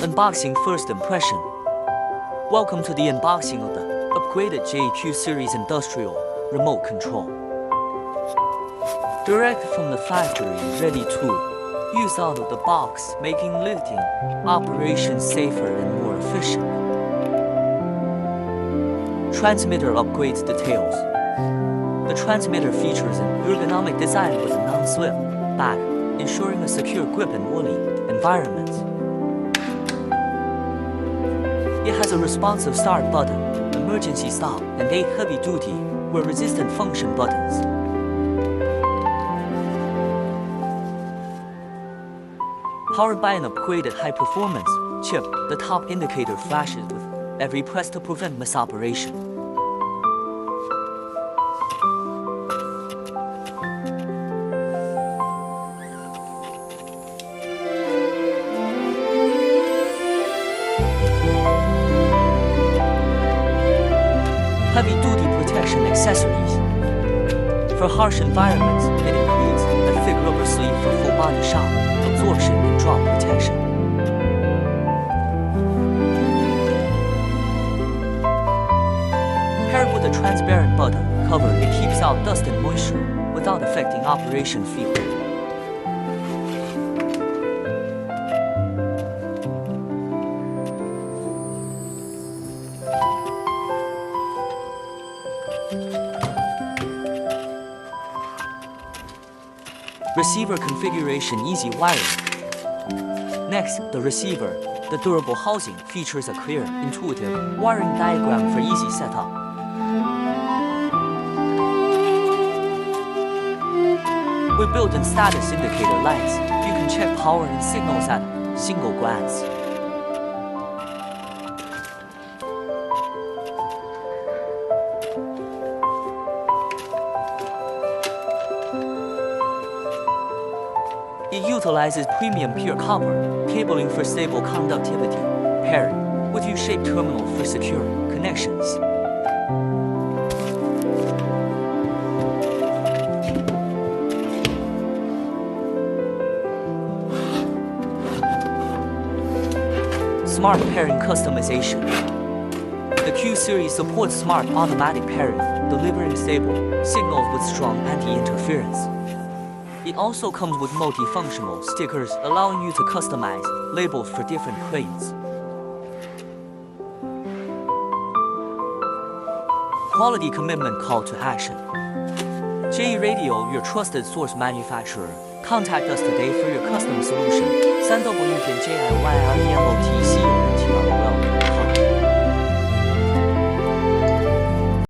Unboxing first impression. Welcome to the unboxing of the upgraded JIAYI Q-Series industrial remote control. Direct from the factory, ready to use out of the box, making lifting operations safer and more efficient. Transmitter upgrades details. The transmitter features an ergonomic design with a non-slip back, ensuring a secure grip in woolly environments. It has a responsive start button, emergency stop, and 8 heavy-duty, wear-resistant function buttons. Powered by an upgraded high-performance chip, the top indicator flashes with every press to prevent misoperation. Heavy-duty protection accessories. For harsh environments, it includes a thick rubber sleeve for full body shock, absorption, and drop protection. Paired with a transparent button cover, it keeps out dust and moisture without affecting operation feel. Receiver configuration, easy wiring. Next, the receiver. The durable housing features a clear, intuitive wiring diagram for easy setup. With built-in status indicator lights, you can check power and signals at a single glance. It utilizes premium pure copper cabling for stable conductivity, paired with U-shaped terminal for secure connections. Smart pairing customization. The Q-Series supports smart automatic pairing, delivering stable signals with strong anti-interference. It also comes with multifunctional stickers, allowing you to customize labels for different cranes. Quality commitment call to action. JIAYI Radio, your trusted source manufacturer. Contact us today for your custom solution. 3W.JIYI